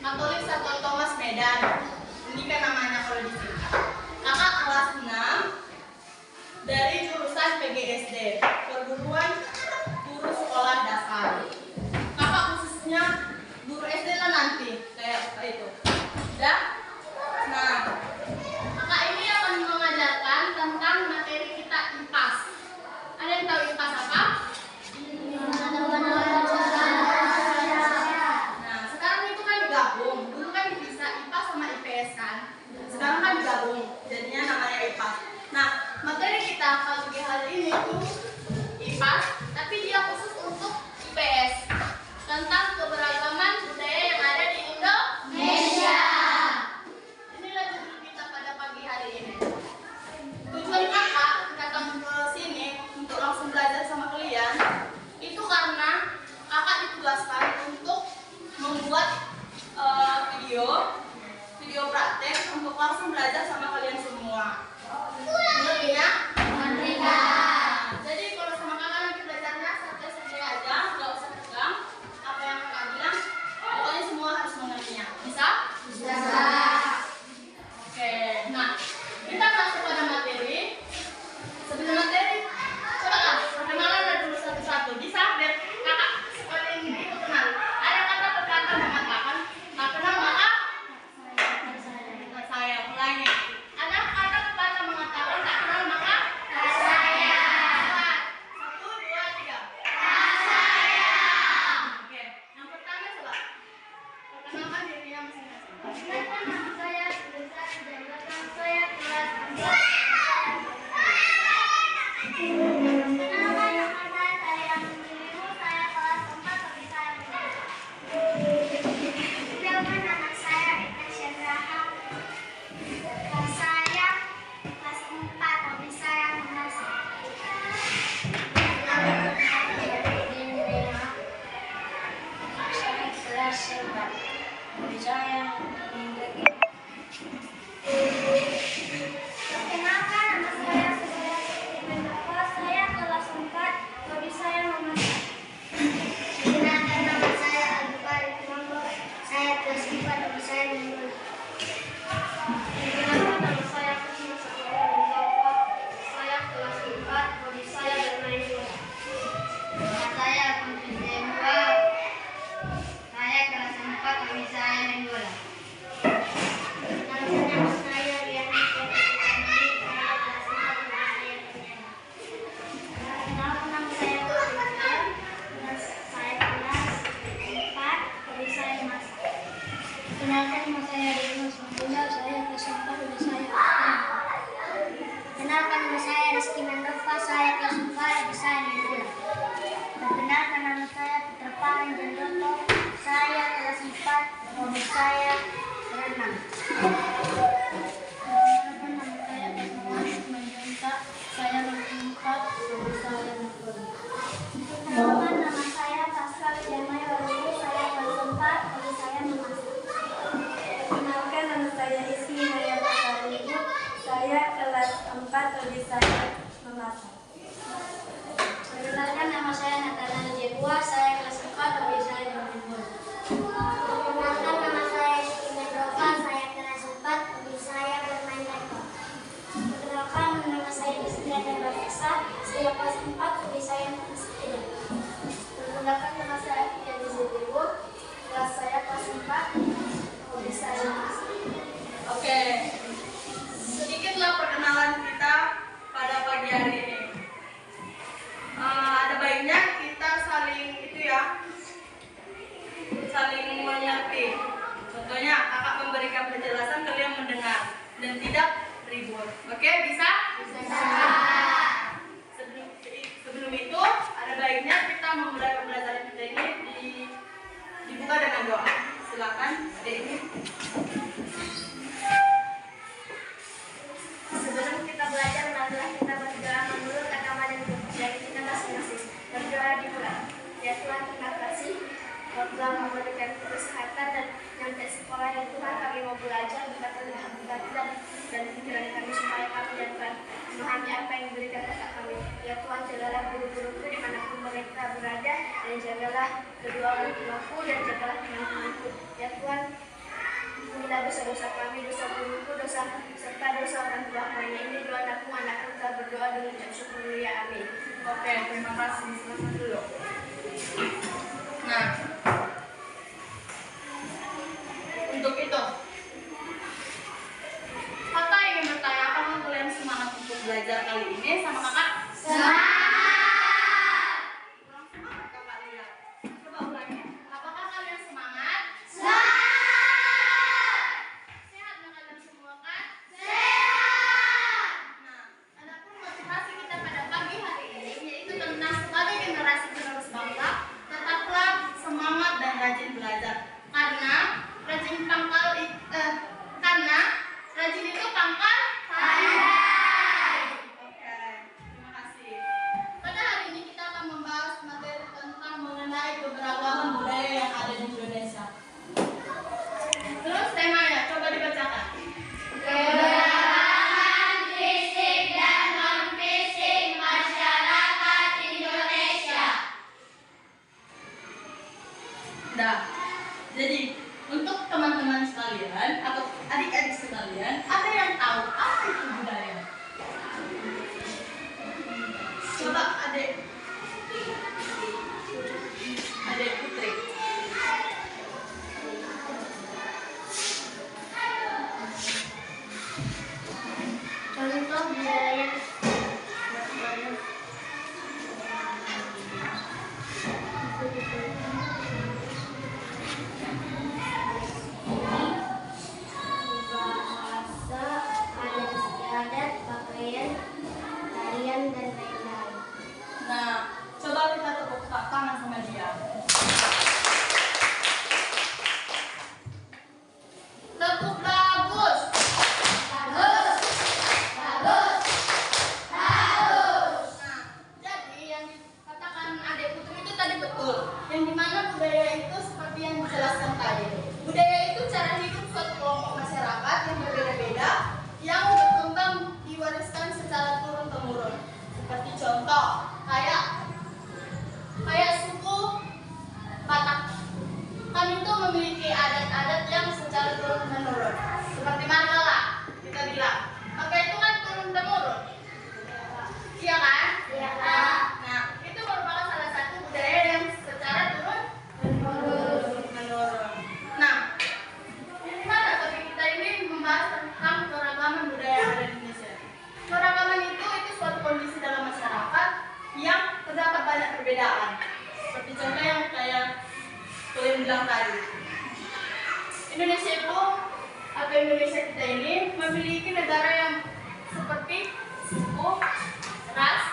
Katolik Santo Thomas Medan. Ini kan namanya kalau disingkat. Kakak kelas 6 dari jurusan PGSD, perguruan guru sekolah dasar. Kakak khususnya guru SD lah nanti, kayak itu. Udah? Nah, kakak ini akan mengajarkan tentang materi kita IPAS. Ada yang tahu IPAS apa? Nah, sekarang itu kan digabung. Dulu kan dipisah IPAS sama IPS kan. Sekarang kan digabung, jadinya namanya IPAS. Nah, materi kita pagi hari ini tuh IPAS, tapi dia khusus untuk IPS. Tentang keberagaman budaya yang ada di Indonesia. Inilah judul kita pada pagi hari ini. Tujuan kakak datang ke sini untuk langsung belajar sama kalian itu karena kakak ditugaskan untuk membuat video praktek untuk langsung belajar sama kalian semua. Mengertinya? Merdeka. Jadi kalau sama kakak nanti belajarnya santai-santai aja, nggak usah tegang. Apa yang kakak bilang, pokoknya semua harus mengertinya. Bisa? Bisa. Oke, nah kita masuk pada materi. Sebelum materi, coba lah perkenalan dulu satu-satu. Bisa? Biar kakak sekalian itu kenal. Ada kata berkata mengatakan, tak kenal maka saya ulangi. Ada kata pepatah mengatakan tak kenal maka saya. Satu, dua, tiga. Saya. Oke, yang pertama coba. Perkenalkan dirinya masing-masing. Nama saya Sudirsa Dijanggakan, saya kelas 4. Kenalkan nama saya yang dirimu, saya kelas 4, tapi saya menang. Kenalkan nama saya Ita Syendraha, saya kelas 4, tapi saya menang. Saya kelas 4, tapi saya Perkenalkan, nama saya Saudara Siti Menova, saya kelas 4, hobi saya memasak. Perkenalkan, nama saya Al-Bukhari Kumambo, saya kelas 4, hobi saya menulis. Perkenalkan, nama saya Kusma Saudara Menova, saya kelas 4, hobi saya bermain bola. Nama saya Kuntus Demwa, saya kelas 4, hobi saya main bola. Nama saya Rian Fitri, saya kelas 4, hobi saya bernyanyi. Kenalkan, nama saya Kusma, saya kelas 4, hobi saya masak. Kenalkan, nama saya Rizky Sambunda, saya kelas 4, hobi saya masak. Kenalkan, nama saya Rizky Mendova, saya kelas 4, hobi saya main bola. Perkenalkan, nama saya Peter Pan Jendroto, saya kelas 4, hobi saya berenang. Perkenalkan, nama saya Pasmawan Manjunta, saya kelas 4, hobi saya nonton. Perkenalkan, nama saya Pascal Jamai Waluyo, saya kelas 4, hobi saya memasak. Perkenalkan, nama saya Ismi Maria Pasaribu, saya kelas 4, hobi saya memasak. Perkenalkan, nama saya Nathanael Jebua, saya kelas 4, hobi saya bermain bola. Perkenalkan, nama saya Rizky Mendrova, saya kelas 4, hobi saya bermain level. Perkenalkan, nama saya Kristiana Bapesa, saya kelas 4, hobi saya bersepeda. Perkenalkan, nama saya Fiani Zediwo, kelas saya kelas 4, hobi saya masak. Oke, sedikitlah perkenalan kita pada pagi hari ini. Ada baiknya kita saling saling mengerti. Contohnya kakak memberikan penjelasan, kalian mendengar dan tidak ribut. Oke, bisa? Bisa. Sebelum itu ada baiknya kita memulai pembelajaran kita ini dibuka dengan doa. Silakan, Dek. Sebelum kita belajar, marilah kita berdoa menurut agama dan kepercayaan kita masing-masing. Berdoa dimulai. Ya Tuhan, terima kasih Kau telah memberikan kesehatan dan nyampe sekolah. Ya Tuhan, kami mau belajar, berkati hati dan pikiran kami supaya kami dapat memahami apa yang diberikan kepada kami. Ya Tuhan, jagalah guru-guruku dimanapun mereka berada, dan jagalah kedua orang tuaku dan jagalah teman-temanku. Ya Tuhan, Ampunilah dosa-dosa kami, dosa guruku, dosa serta dosa orang tua kami. Ini doa anakku, kita berdoa dengan ucap syukur ya amin. Oke, terima kasih. Silakan dulu. Nah, untuk itu, kakak ingin bertanya, apakah kalian semangat untuk belajar kali ini sama kakak? Kurang semangat kakak lihat. Coba ulangi. Apakah kalian semangat? Sehat nggak kalian semua kan? Nah, adapun motivasi kita pada pagi hari ini yaitu tentang sebagai generasi penerus bangsa, tetaplah semangat dan rajin belajar. Karena rajin itu pangkal pandai. Oke, terima kasih. Pada hari ini kita akan membahas materi tentang mengenai keberagaman budaya yang ada di Indonesia. Terus temanya, coba dibacakan. Keberagaman fisik dan non-fisik masyarakat Indonesia. Nah, jadi untuk teman-teman sekalian atau adik-adik sekalian, ada yang tahu apa itu budaya? Coba adik Putri. Contoh budaya bahasa, adat istiadat, pakaian, tarian, dan lain-lain. Nah, coba kita tepuk tangan sama dia. Tepuk bagus. Bagus. Bagus. Bagus. Nah, jadi yang dikatakan adik Putri itu tadi betul. Yang dimana budaya itu seperti yang dijelaskan tadi. Budaya itu cara hidup suatu kelompok masyarakat yang berbeda-beda yang berkembang diwariskan secara turun-temurun. Seperti contoh, kayak suku Batak. Kan itu memiliki adat-adat yang secara turun-menurun. Seperti mana lah kita bilang. Maka itu kan turun-temurun. Iya kan? Iya. Nah, itu merupakan salah satu budaya yang secara turun-menurun. Nah, gimana topik kita ini membahas tentang keragaman budaya yang ada di Indonesia. Keragaman itu suatu kondisi dalam masyarakat yang terdapat banyak perbedaan. Seperti contoh yang kayak kalian bilang tadi. Indonesia kita ini memiliki negara yang seperti suku, ras,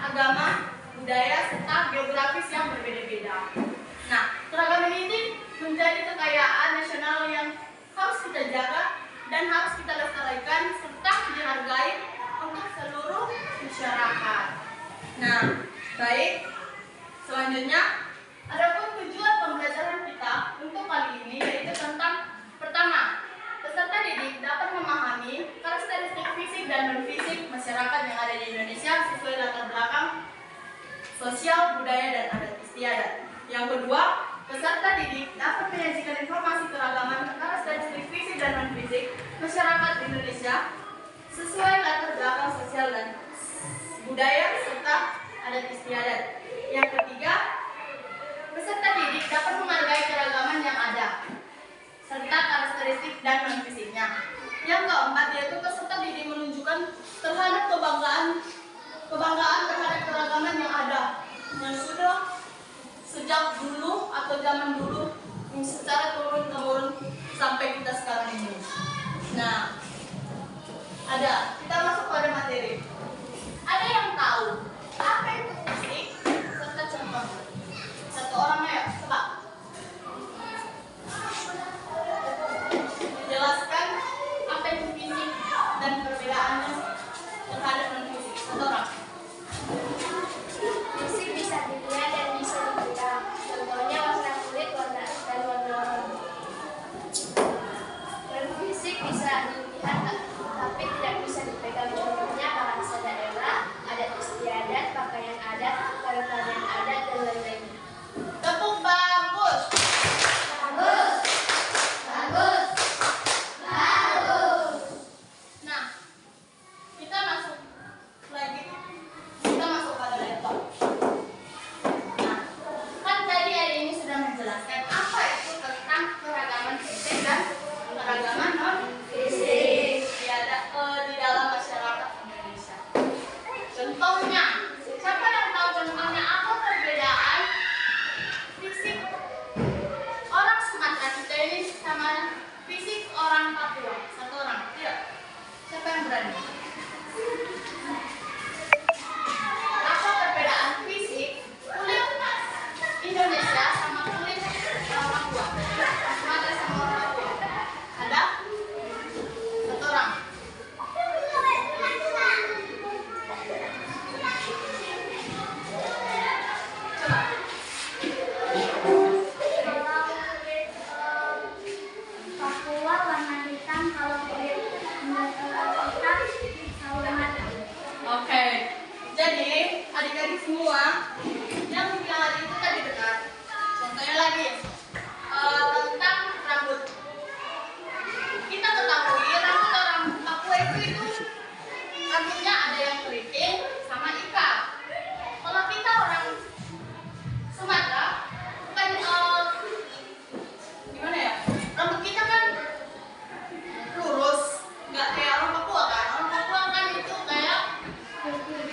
agama, budaya, serta geografis yang berbeda-beda. Nah, keragaman ini menjadi kekayaan nasional yang harus kita jaga dan harus kita lestarikan serta dihargai untuk seluruh masyarakat. Nah, baik. Selanjutnya, adapun tujuan pembelajaran kita untuk kali ini yaitu tentang pertama, peserta didik dapat memahami karakteristik fisik dan non-fisik masyarakat yang ada di Indonesia sesuai latar belakang sosial, budaya, dan adat istiadat. Yang kedua, peserta didik dapat menyajikan informasi keragaman karakteristik fisik dan non-fisik masyarakat di Indonesia sesuai latar belakang sosial dan budaya serta adat istiadat. Yang ketiga, peserta didik dapat menghargai keragaman yang ada serta karakteristik dan non-fisiknya. Yang keempat, yaitu peserta didik menunjukkan terhadap kebanggaan terhadap keragaman yang ada yang sudah sejak dulu atau zaman dulu secara turun-temurun sampai kita sekarang ini. Nah, kita masuk pada materi. Ada yang tahu apa itu fisik serta contoh? Satu orang ya, coba jelaskan apa itu fisik dan perbedaannya terhadap non fisik. Satu orang. Fisik bisa dilihat dan bisa dibilang. Contohnya warna kulit, warna dan warna rambut. Dan fisik bisa dilihat tapi tidak bisa Siapa yang berani? Apa perbedaan fisik kulit Indonesia sama kulit orang Papua? Sumatera sama orang Papua. Ada? Satu orang. Coba. Papua warna hitam, kalau kulit kita sawo matang. Oke. Jadi, adik-adik semua yang bilang tadi itu tadi benar. Contohnya lagi tentang rambut. Kita ketahui rambut orang Papua itu rambutnya ada yang keriting sama ika. Kalau kita orang Sumatera kan gimana ya? Rambut kita kan lurus, nggak kayak orang Papua kan. Orang Papua kan itu kayak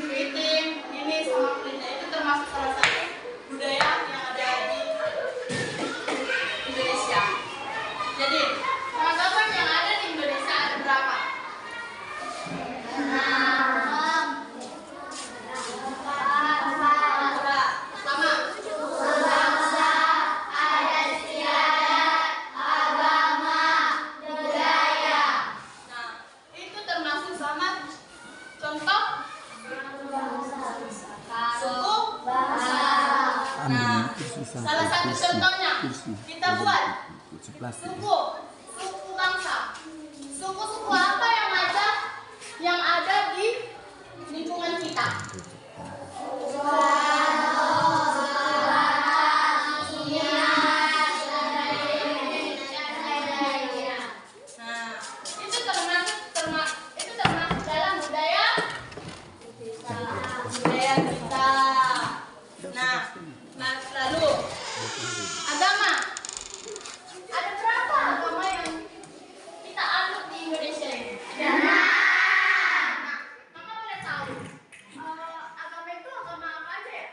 keriting, ini sama kulitnya itu termasuk salah satu budaya yang ada di Indonesia. Jadi peradaban yang ada di Indonesia ada berapa? Sama. Nah, itu termasuk sama contoh suku. Nah, salah satu contohnya kita buat suku bangsa. Suku-suku apa yang ada di lingkungan kita? Nah, itu termasuk dalam budaya kita. Nah, lalu agama. Ada berapa agama yang kita anut di Indonesia ini? Nah, Mama boleh tahu agama itu agama apa aja ya?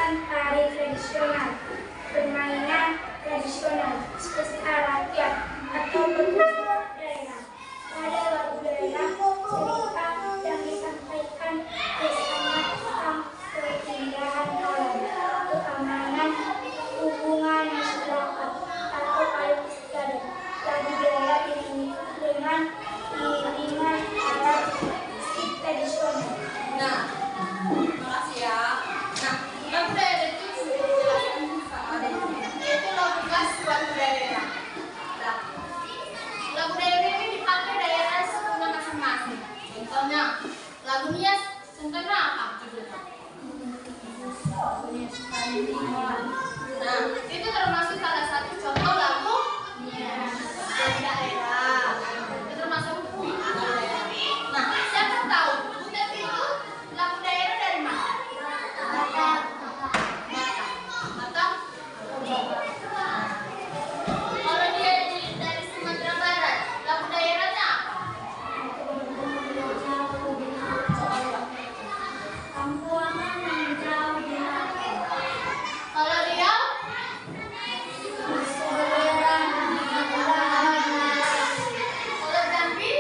memainkan tari tradisional, permainan tradisional, pesta rakyat, atau pertunjukan daerah. Pada lagu daerah, cerita yang disampaikan bersama tentang keindahan alam, keamanan, hubungan masyarakat, atau adat istiadat. Lagu daerah dinyanyikan dengan iringan alat musik tradisional. Nah, makasih ya. Nah, lagu daerah itu sudah dijelaskan sama Deni. Yaitu lagu khas suatu daerah. Nah, lagu daerah ini dipakai daerah sepunya masing-masing. Contohnya, lagu Nias, contohnya apa? Nah, itu termasuk salah satu contoh lagu dari daerah. Itu termasuk lagu daerah. Nah, siapa tahu Butet itu lagu daerah dari mana? Batak. Batak? Kalau dia dari Sumatera Barat, lagu daerahnya apa? Kampungan yang jauh di hati. Kalau Riau? Kalau Jambi?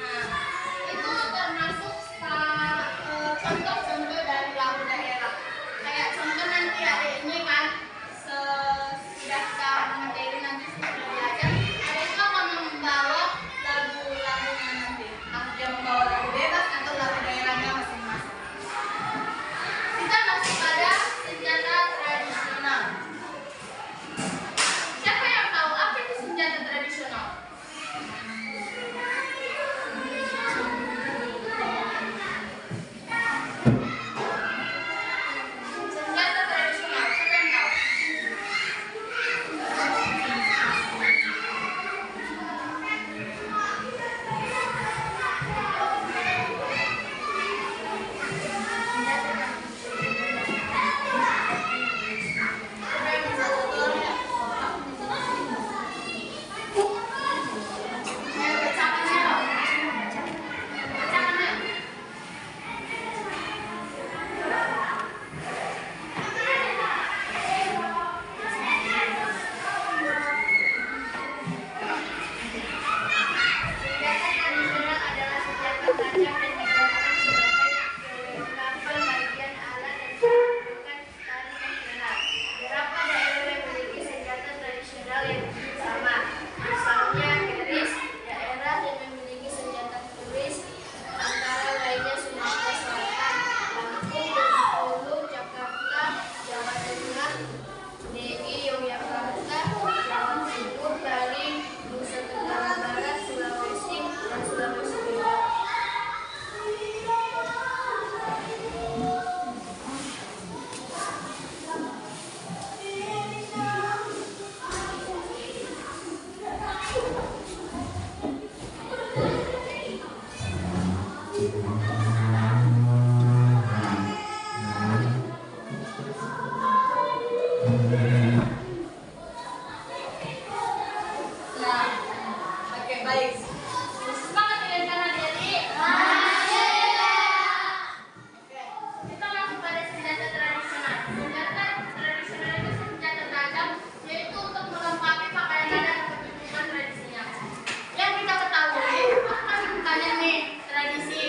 Nah, itu termasuk contoh-contoh dari lagu daerah. Kayak contoh nanti ada ini kan, sudah kita materi nanti sudah belajar. Ada itu akan membawa lagu-lagunya nanti. Dia membawa lagu bebas atau lagu daerahnya masing-masing. Kita masuk pada senjata tradisional. Siapa yang tahu apa itu senjata tradisional? Senjata tradisional, siapa yang tahu? Siapa yang bisa tuturnya? Ayo bacakan ya. Bacakan ya. Senjata tradisional adalah senjata tajam dan digunakan sebagai kelengkapan bagian alat dan pertunjukan tari tradisional. Beberapa daerah memiliki senjata tradisional yang sama. Misalnya keris, daerah yang memiliki senjata keris antara lainnya Sumatera Selatan, Lampung, Bengkulu, Jakarta, Jawa Tengah, DI Yogyakarta, Jawa Timur, Bali, Nusa Tenggara Barat, Sulawesi, dan Sulawesi Barat. Nah, oke baik. Semangat kalian karena Deli. Oke, kita langsung pada senjata tradisional. Senjata tradisional itu senjata tajam, yaitu untuk melengkapi pakaian adat dan pertunjukan tradisinya. Yang kita ketahui, kan tanya nih tradisi.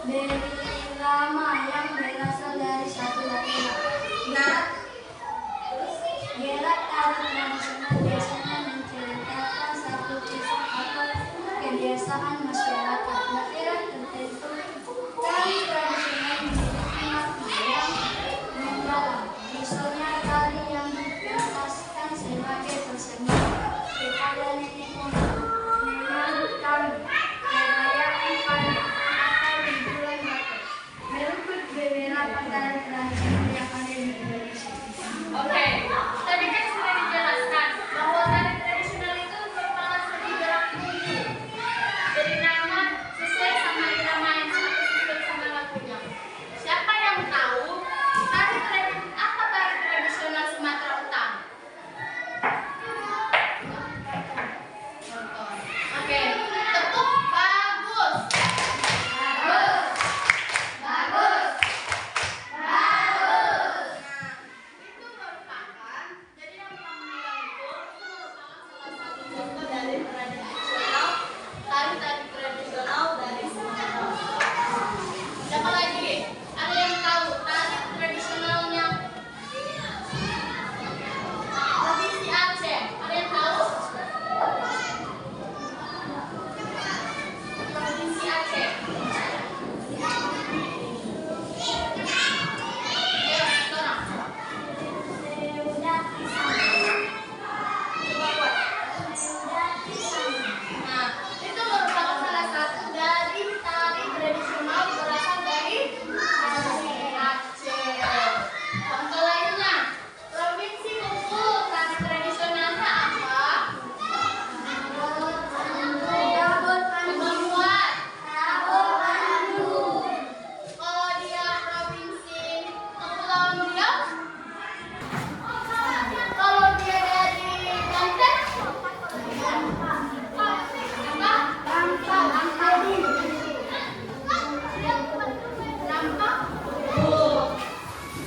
Berirama yang berasal dari satu daerah. Nah, Gerak tari tradisional biasanya menceritakan satu kisah atau kebiasaan masyarakat daerah tertentu. Tari tradisional memiliki makna yang mendalam. Misalnya tari yang dipentaskan sebagai persembahan kepada nenek moyang kami, perayaan panen atau di bulan Maret. Berikut beberapa tari tradisional yang ada di Indonesia. oke. Tadi kan sudah dijelaskan bahwa tari tradisional itu merupakan seni gerak tubuh. Dari nama sesuai sama irama yang sesuai sama lagunya. Siapa yang tahu apa tari tradisional Sumatera Utara? Nonton. Oke, tepuk bagus. Bagus. Bagus. Bagus. Nah, itu merupakan jadi yang kamu bilang itu merupakan salah satu contoh dari tradisional tari-tari tradisional dari Sumatera Utara. Siapa lagi? Ada yang tahu tari tradisionalnya provinsi Aceh? Ada yang tahu? Provinsi Aceh. Ayo, sekarang. Coba buat. Nah, itu merupakan salah satu dari tari tradisional berasal dari Aceh. Contoh lainnya, provinsi Bengkulu, tari tradisionalnya apa? Pembuat. Kalau dia provinsi Kepulauan Riau, kalau dia dari Banten, apa? Rampak. Oh.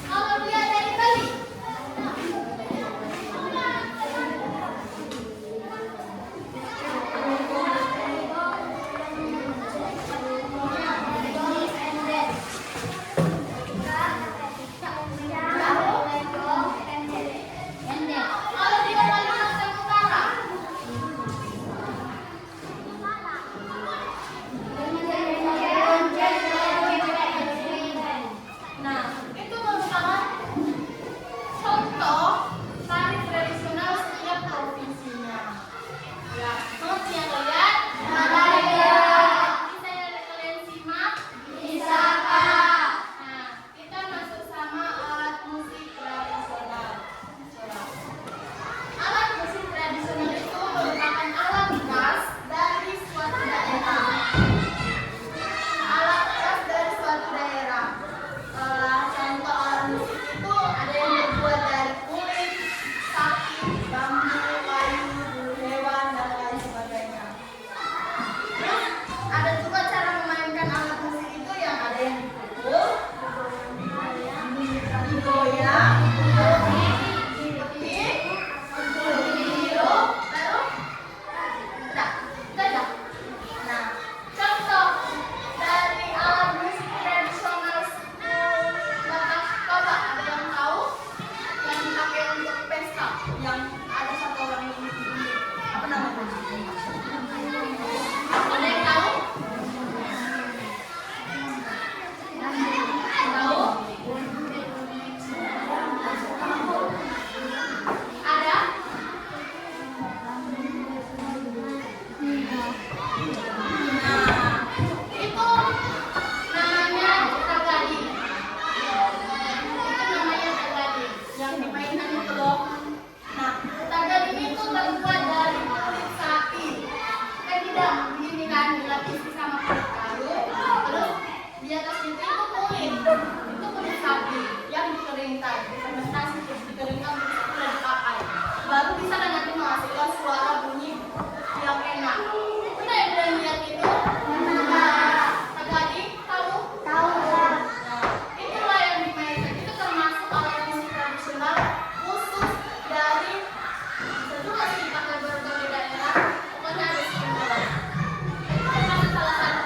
Kalau dia dari Bali, kalau dia Kalimantan Utara, nah itu merupakan contoh tari tradisional setiap provinsinya. Ya, mengerti yang lihat? Bisa kalian simak? Bisa, Kak. Nah, kita masuk sama alat musik tradisional. Coba. Alat musik tradisional itu merupakan alat khas dari suatu daerah. Alat khas dari suatu daerah. Contoh alat musik itu ada yang terbuat dari kulit, sapi, bambu, kayu, bulu hewan, dan lain sebagainya. Terus ada juga cara memainkan alat musik itu yang ada yang dipukul, digoyang, dipetik, ditiup, baru udah, itu aja. Nah, contoh dari alat musik tradisional suku Batak Toba, ada yang tahu? Yang dipakai untuk pesta, yang ada satu orang yang unik-unik. Apa namanya? Ada yang tahu? Tahu? Ada? Nah, itu namanya tagadi. Itu namanya tagadi yang dimainkan itu loh. Nah, tagadi itu terbuat dari kulit sapi. Kan tidak begini kan, dilapisi sama kulit kayu. Terus di atas itu kulit. Itu kulit sapi yang dikeringkan, difermentasi terus dikeringkan terus sudah dipakai. Baru bisa kan nanti menghasilkan suara bunyi yang enak. Pernah ya kalian lihat itu? Tagadi tahu? Tahu, Kak. Nah, itulah yang dimainkan. Itu termasuk alat musik tradisional khusus dari juga sih dipakai berbagai daerah. Pokoknya ada semua. Itu termasuk salah satu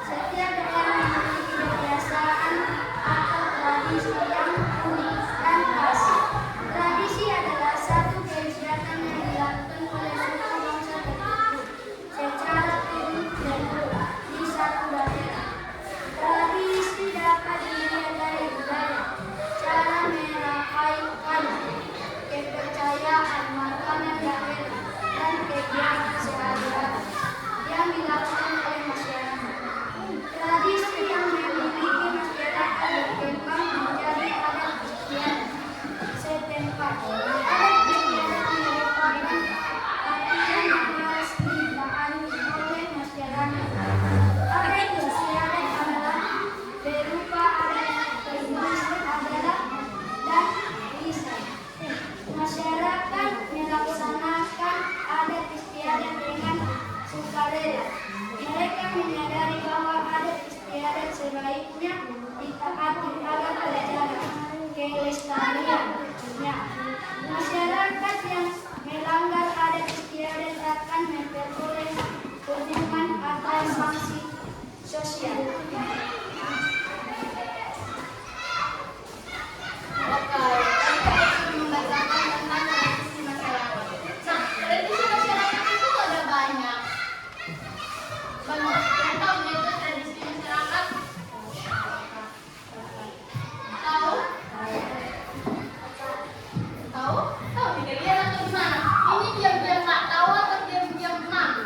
Setiap daerah memiliki kebiasaan atau tradisi yang unik dan khas. Tradisi adalah satu kegiatan yang dilakukan oleh suku bangsa tertentu secara turun-temurun di satu daerah. Tradisi dapat dilihat dari budaya, cara merakaikan, kepercayaan, makanan daerah, dan kegiatan sehari-hari yang dilakukan oleh masyarakat. Tradisi yang dimiliki masyarakat berkembang menjadi adat istiadat setempat. Adat istiadat merupakan aturan yang harus ditaati oleh masyarakat. Adat istiadat adalah berupa adat tertulis adalah dan lisan. Masyarakat melaksanakan adat istiadat dengan sukarela. Mereka menyadari bahwa adat istiadat sebaiknya ditaati agar terjaga kelestariannya. Masyarakat yang melanggar adat istiadat akan memperoleh hukuman atau sanksi sosial. Oke, kita sudah membacakan tentang tradisi masyarakat. Nah, tradisi masyarakat itu ada banyak. Banyak yang tahu itu tradisi masyarakat. Tahu? Tahu? Tahu tidak lihat atau gimana? Ini diam-diam nggak tahu atau diam-diam malu?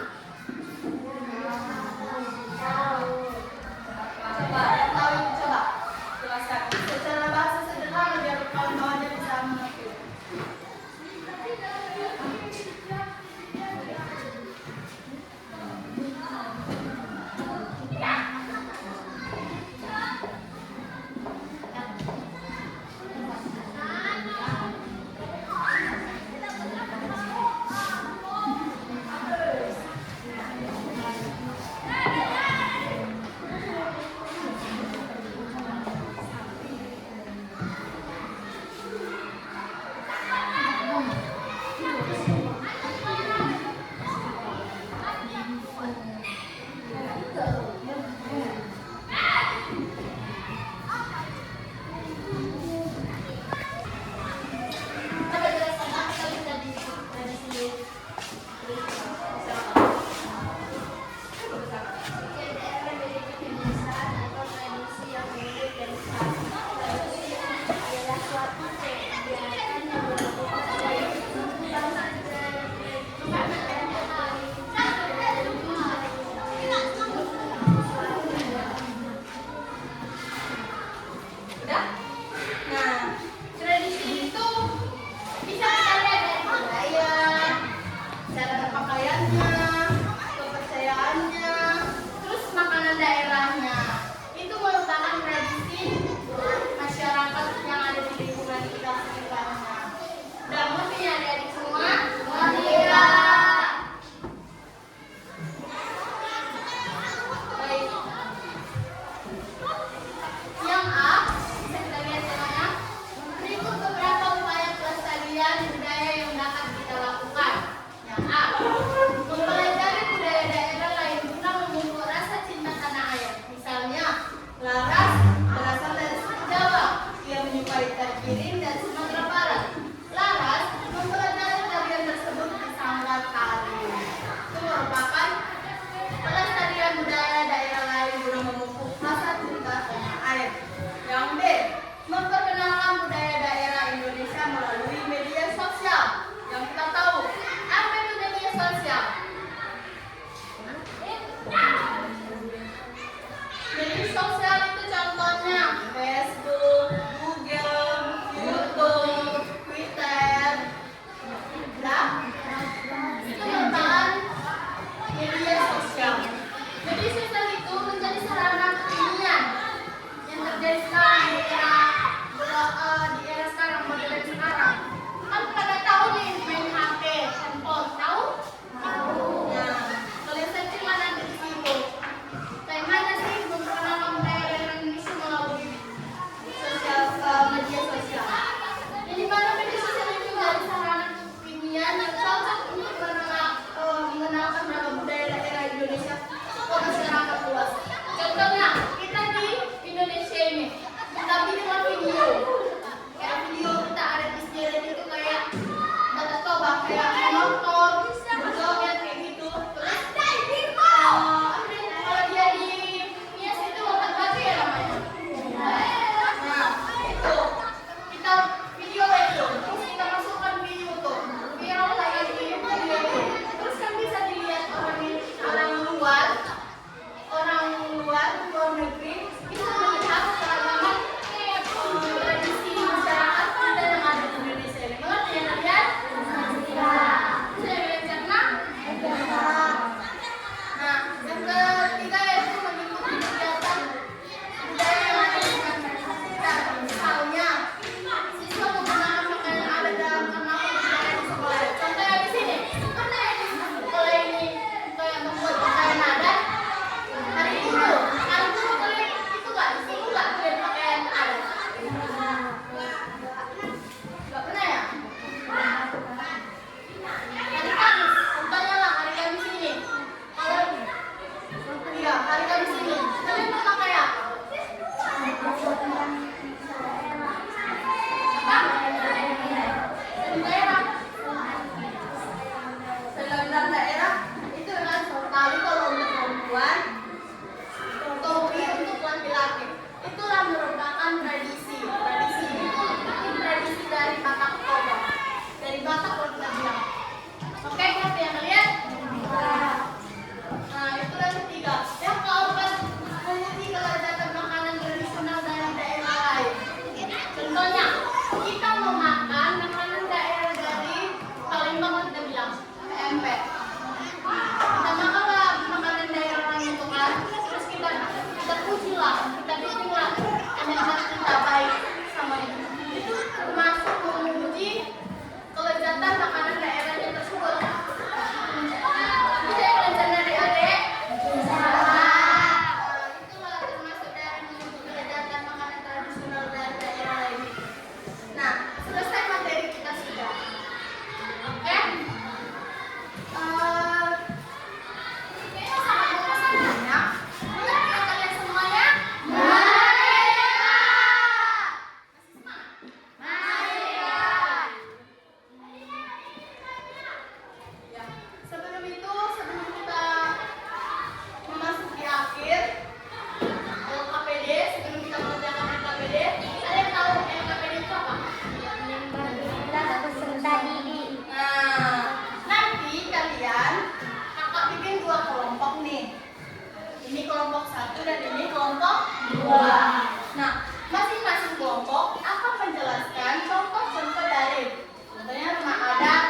Nah, masing-masing kelompok akan menjelaskan contoh-contoh dari contohnya rumah adat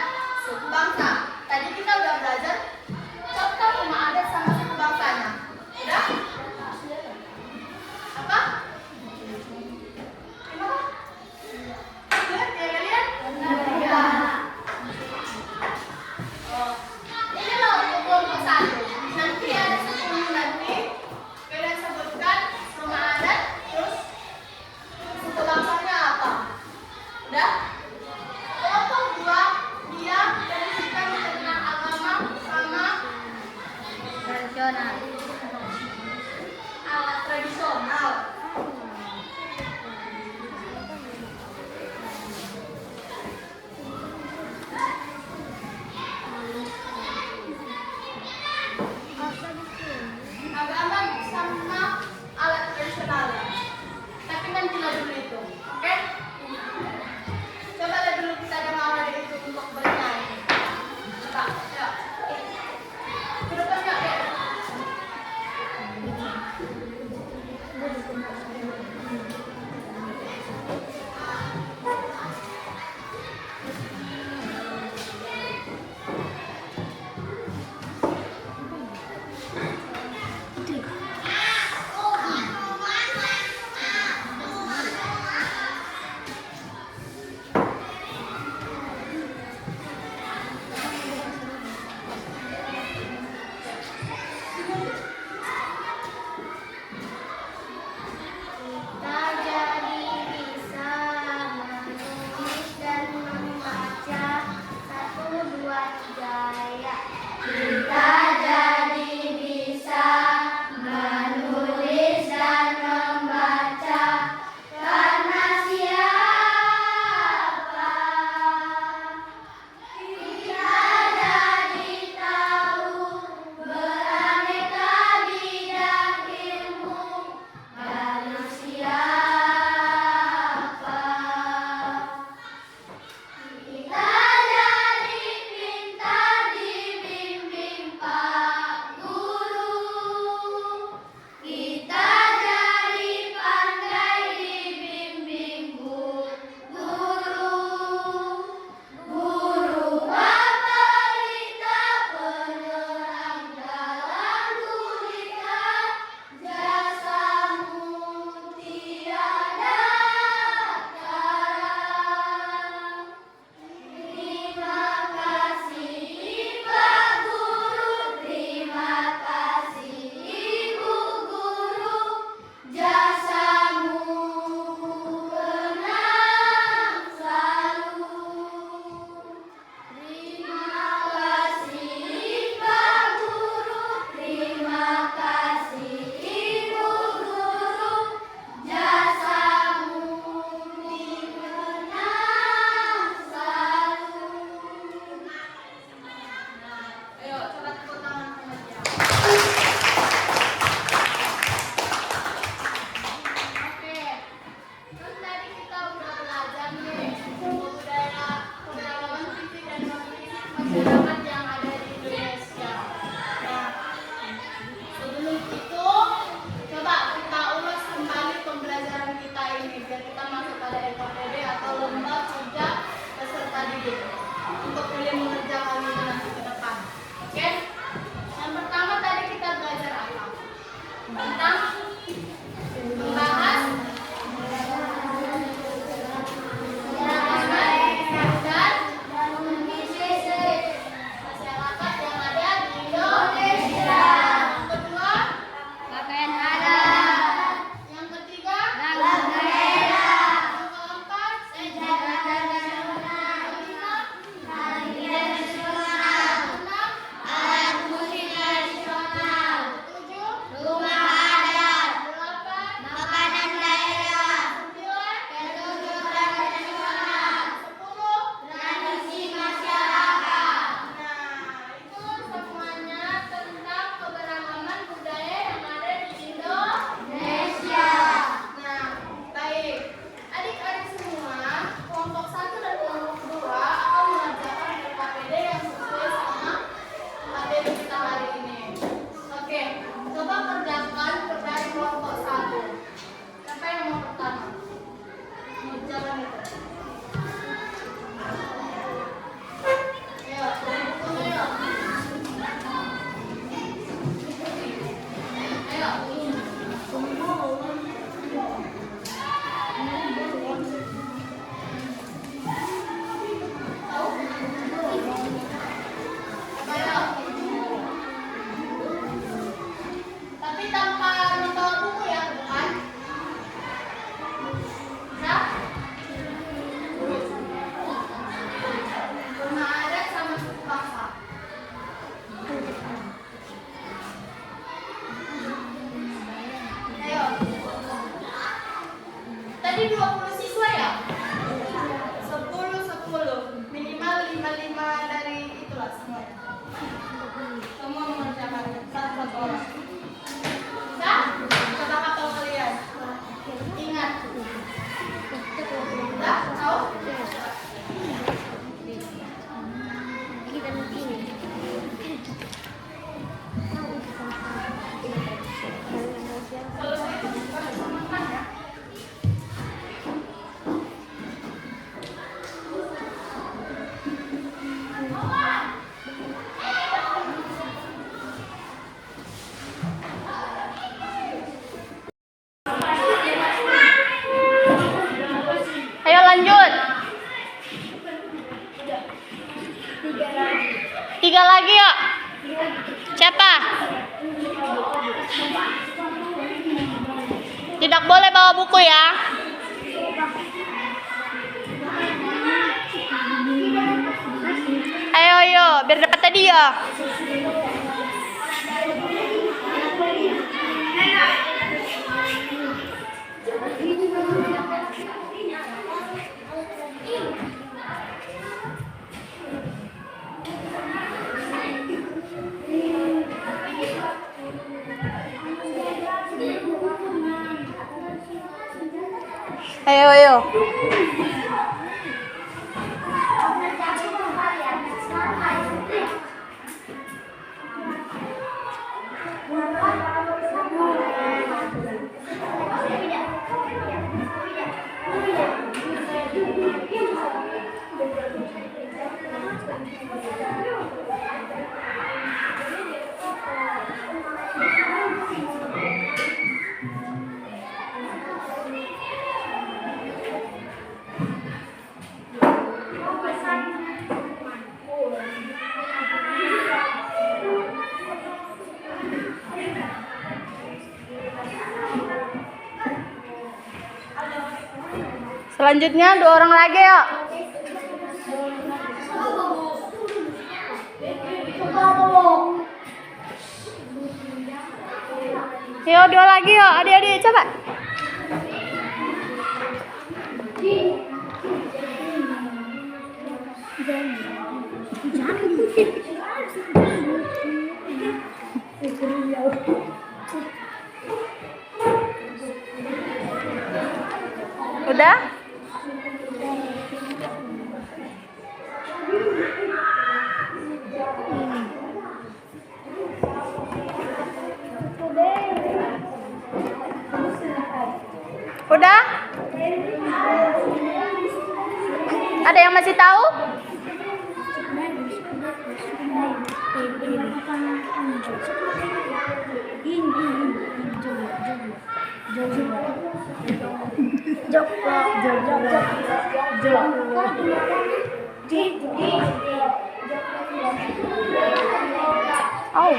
suku bangsa. Tadi kita udah belajar contoh rumah adat sama suku bangsanya. Udah? Apa? Gimana? Benar ya kalian? Oh, ini loh untuk kelompok satu. Nanti ada 10 nanti kalian sebutkan rumah adat terus suku bangsanya apa? Udah? Kelompok dua dia berisikan tentang agama sama Tradisional. alat tradisional. Agama sama alat tradisional. Tapi nanti lah dulu itu, oke? Coba lihat dulu kita ada awal itu untuk bernyanyi. Coba, ya. Ke depan nggak ya? Kita jadi bisa menulis dan membaca. 1, 2, 3 ya. Kita jadi bisa menulis dan membaca karena siapa? Kita jadi tahu beraneka bidang ilmu karena siapa? Kita jadi pintar dibimbing Pak Guru. Kita jadi pandai dibimbing Bu Guru. Guru Baparita penerang dalam gulita, jasamu tiada tara. Terima kasih Pak Guru, terima kasih Ibu Guru, jasamu kenang selalu. Terima kasih Pak Guru, terima kasih Ibu Guru, jasamu dikenang selalu. Ayo, coba tepuk tangan sama dia. Oke, kan tadi kita udah belajar nih budaya keberagaman fisik dan non fisik masyarakat yang ada di Indonesia. Nah, sebelum itu coba kita ulas kembali pembelajaran kita ini biar kita masuk pada LKPD atau lomba kerja peserta didik untuk kalian mengerjakan ini nanti ke depan. Oke? Yang pertama tadi kita belajar apa? Tentang membahas dan masyarakat yang ada di Indonesia. Yang kedua, Pakaian adat, yang ketiga, lagu daerah, yang keempat, sejarah tradisional, yang kelima, hari tradisional, yang keenam, hari 3 lagi yuk. Siapa? Tidak boleh bawa buku ya. Ayo, biar dapat tadi ya. Ayo. Selanjutnya 2 orang lagi yuk. Yuk 2 lagi yuk, adik-adik coba. Udah? Udah? Ada yang masih tahu? Oh.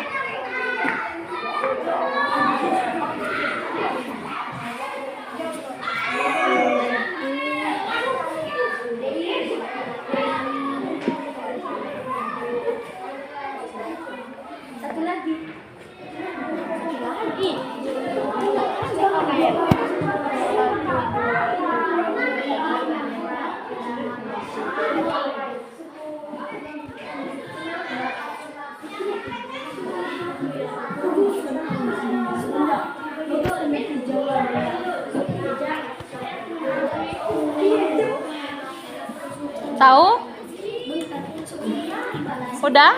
Satu lagi. Tahu? Udah?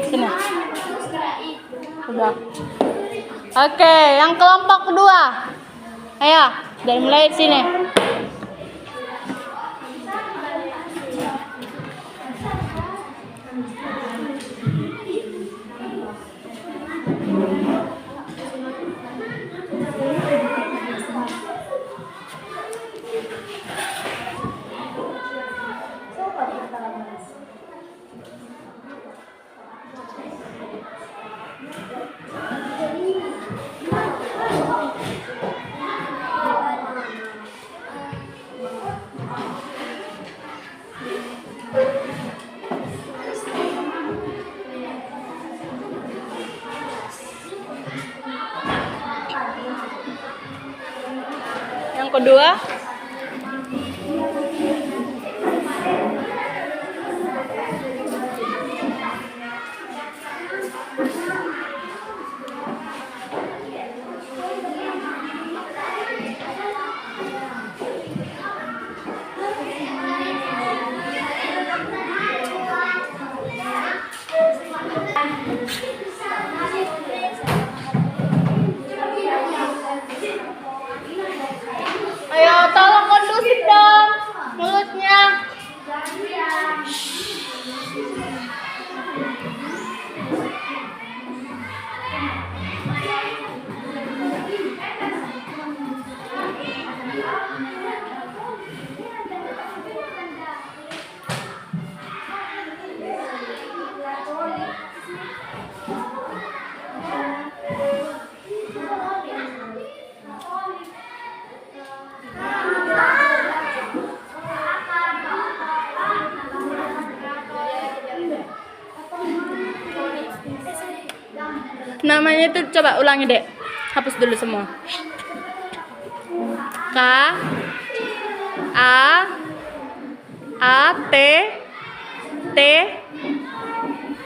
Sini. Udah. Oke, yang kelompok kedua. Ayo, dari mulai sini. Yang kedua, Namanya itu coba ulangi, Dek. Hapus dulu semua. K A T T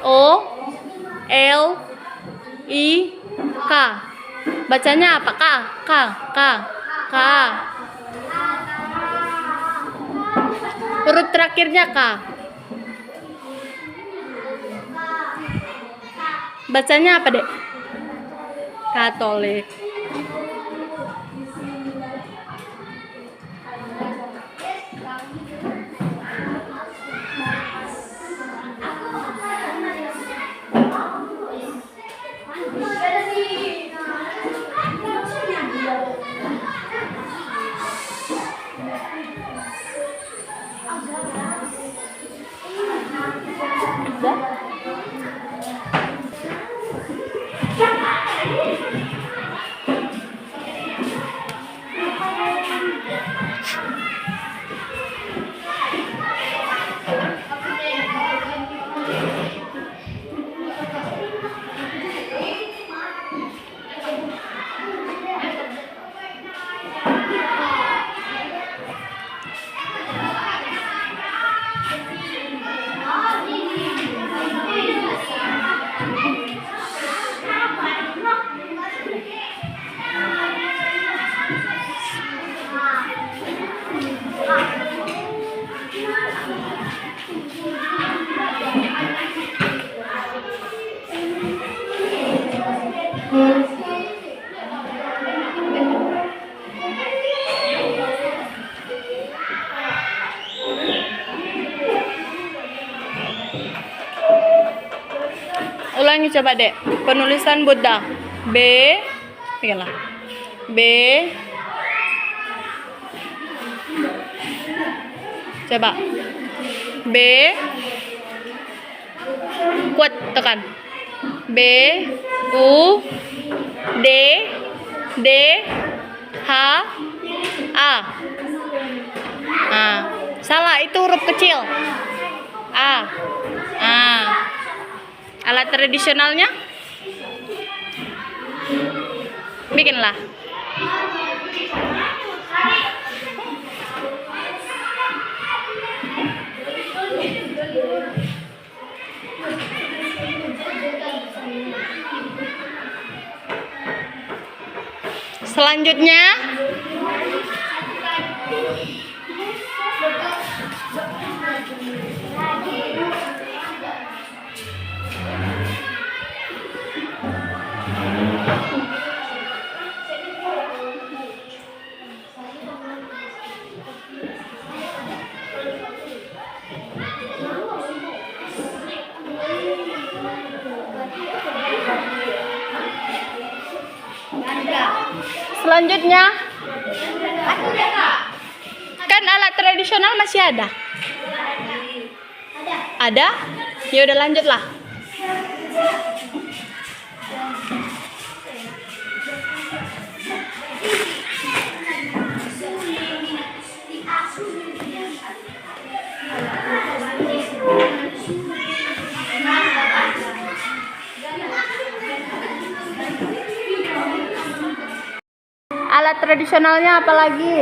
O L I K. Bacanya apa? K. Huruf terakhirnya K. Bacanya apa, Dek? Katolik. Ulangi coba, Dek. Penulisan Buddha. B. Beginilah. B. Coba. B. Kuat tekan. B. U. D. D. H. A. Salah, itu huruf kecil. A. Alat tradisionalnya? Bikinlah. Selanjutnya kan alat tradisional masih ada. Ada? Ya udah lanjutlah. Alat tradisionalnya apa lagi?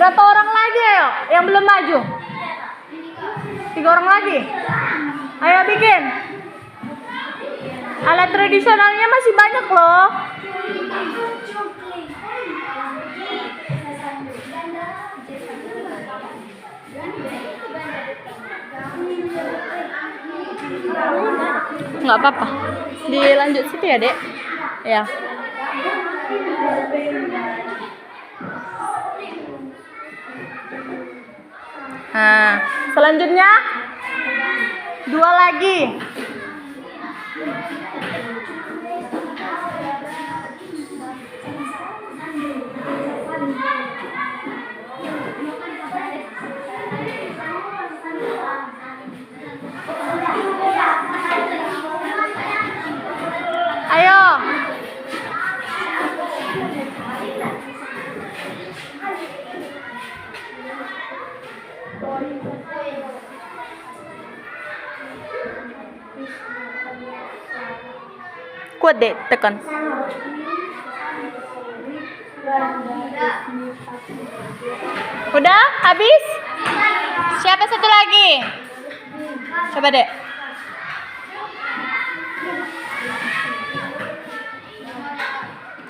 Berapa orang lagi ayo yang belum maju? 3 orang lagi. Ayo bikin. Alat tradisionalnya masih banyak loh. Nggak apa-apa. Dilanjut situ ya, Dek. Ya. Nah, selanjutnya 2 lagi. Kuat deh, tekan. Udah? Habis? Siapa satu lagi? Coba deh.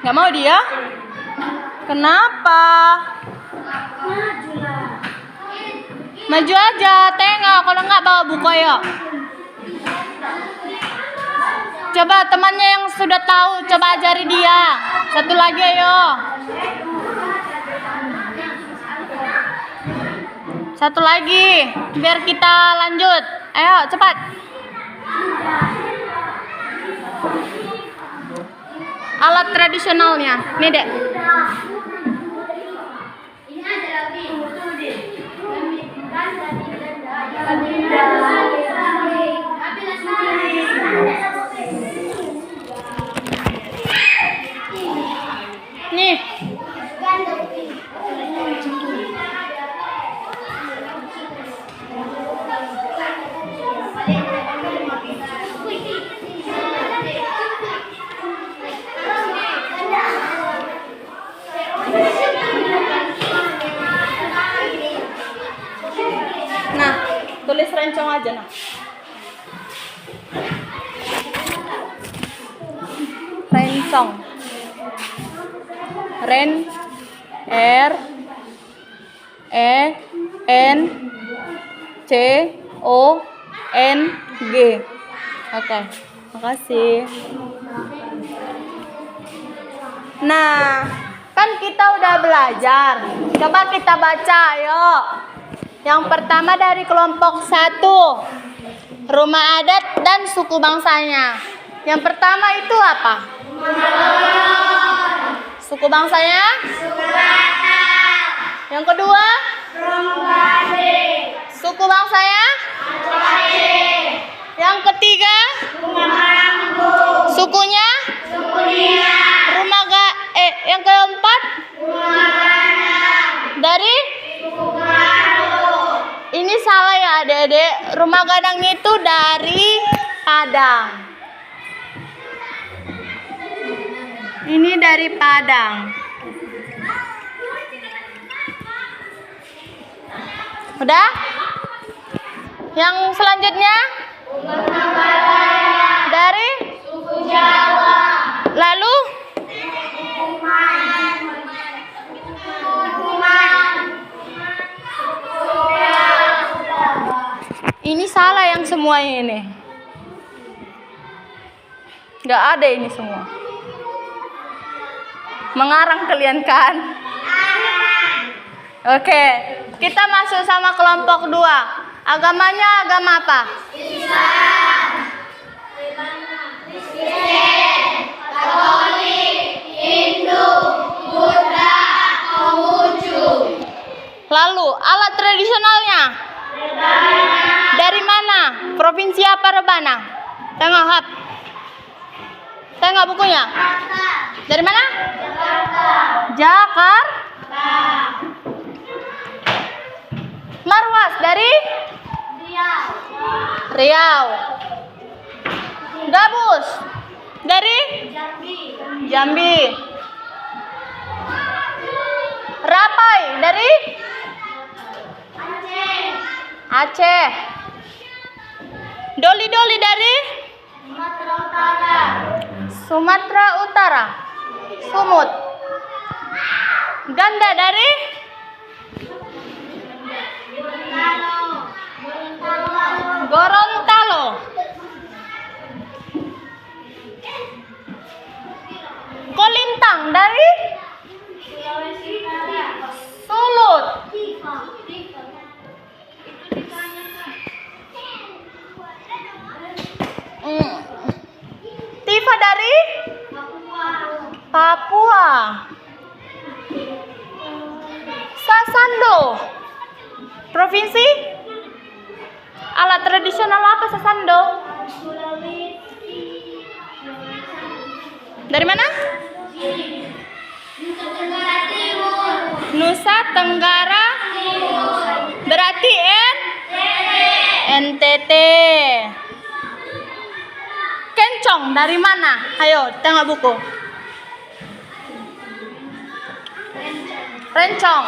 Nggak mau dia? Kenapa? Maju aja, tengok. Kalau nggak bawa buku ayo. Coba temannya yang sudah tahu, coba ajari dia. Satu lagi ayo. Satu lagi, biar kita lanjut. Ayo, cepat. Alat tradisionalnya. Nih, Dek. Nih. Nah, tulis rencong aja nah. Rencong. Ren R E N C O N G. Oke, makasih. Nah, kan kita udah belajar. Coba kita baca, yuk. Yang pertama dari kelompok 1, rumah adat dan suku bangsanya. Yang pertama itu apa? Suku bangsanya? Yang kedua? Suku bangsanya? Yang ketiga? Sukunya? Yang keempat? Dari? Ini salah ya adik-adik. Rumah gadang itu dari Padang. Ini dari Padang. Udah? Yang selanjutnya? Dari? Suku Jawa. Lalu? Ini salah yang semuanya ini. Nggak ada ini semua. Mengarang kalian kan? Oke, kita masuk sama kelompok 2. Agamanya agama apa? Islam. Kristen, Katolik, Hindu, Buddha, Konghucu. Lalu alat tradisionalnya? Dari mana? Provinsi apa Rebana? Tengok Hap. Tengok bukunya. Dari mana? Jakarta. Marwas dari? Riau. Gabus dari? Jambi. Rapai dari? Aceh. Doli-doli dari? Sumatera Utara. Sumut. Ganda dari? Gorontalo. Kolintang dari? Sulut. Tifa dari? Papua. Sasando. Provinsi? Alat tradisional apa Sasando? Dari mana? Nusa Tenggara Timur. Berarti NTT. Kencok Rencong dari mana? Ayo, tengok buku. Rencong.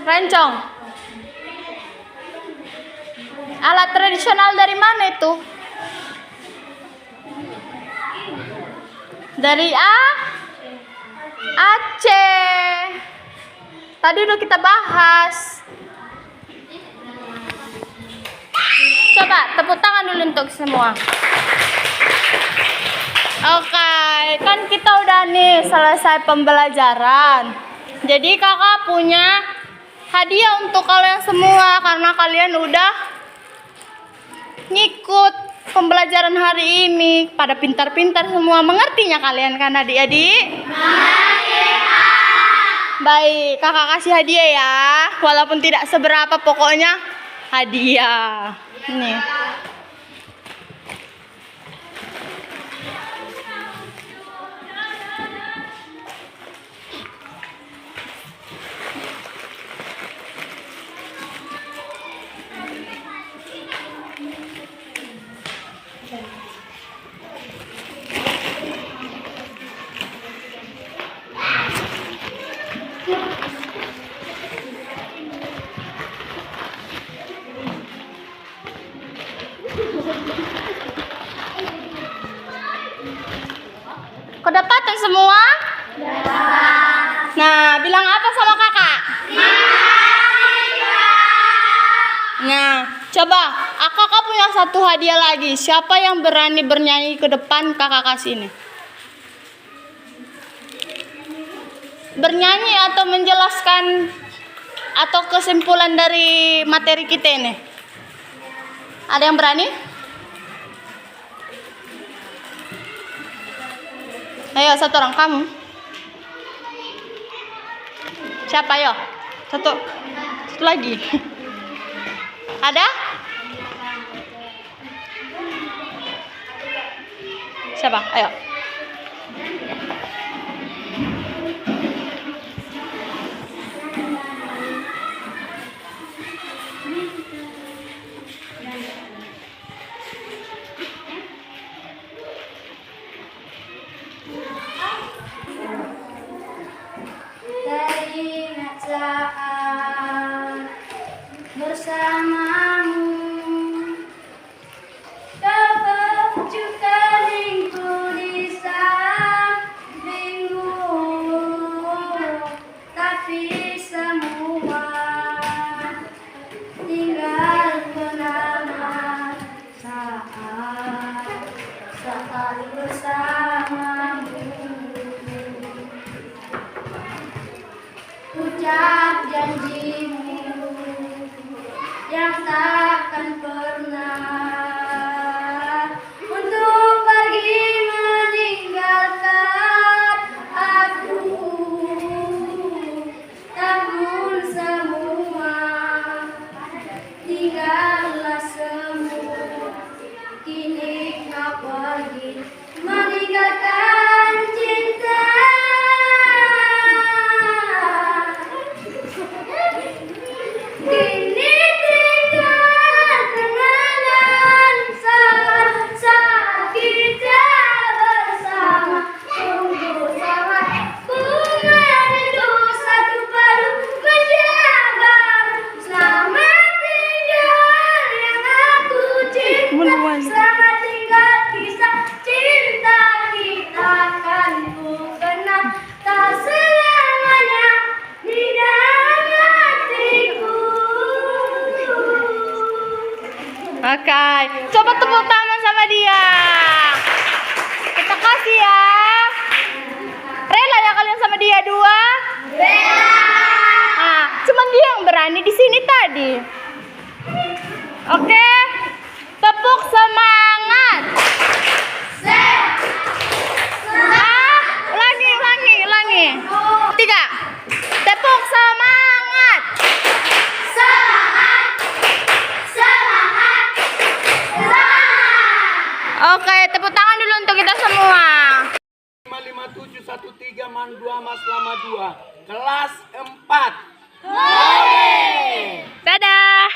Rencong. Alat tradisional dari mana itu? Dari Aceh. Tadi udah kita bahas. Coba tepuk tangan dulu untuk semua. Oke, kan kita udah nih selesai pembelajaran. Jadi kakak punya hadiah untuk kalian semua karena kalian udah ngikut pembelajaran hari ini. Pada pintar-pintar semua, mengertinya kalian kan adik-adik? Baik, kakak kasih hadiah ya. Walaupun tidak seberapa, pokoknya hadiah. Nih. Kau dapatkan semua? Nah, bilang apa sama kakak? Nah, coba kakak punya satu hadiah lagi. Siapa yang berani bernyanyi ke depan kakak kasih ini? Bernyanyi atau menjelaskan atau kesimpulan dari materi kita ini? Ada yang berani? Ayo, satu orang kamu. Siapa yo? Satu lagi. Ada? Siapa? Ayo. Teringat saat bersamamu, kau perjukan lingku di sampingmu, tapi semua tinggal kenangan saat bersamamu. Ucap janjimu yang takkan pernah untuk pergi meninggalkan aku. Namun semua tinggallah semua. Kini kau pergi meninggalkan cinta. Kini tinggal kenangan saat kita bersama. Sungguh sangat bunga itu satu padu menjaga. Selamat tinggal yang aku cinta. Selamat tinggal kisah cinta kita kan ku kenal. Tak selamanya di dalam hatiku. Oke, coba tepuk tangan sama dia. Kita kasih ya. Rela ya kalian sama dia dua? Bella. Cuman dia yang berani di sini tadi. Oke, tepuk semangat. Ulangi. 3. Tepuk semangat. Oke, tepuk tangan dulu untuk kita semua. 55713 Mandua Mas Lama 2 kelas 4 Dadah!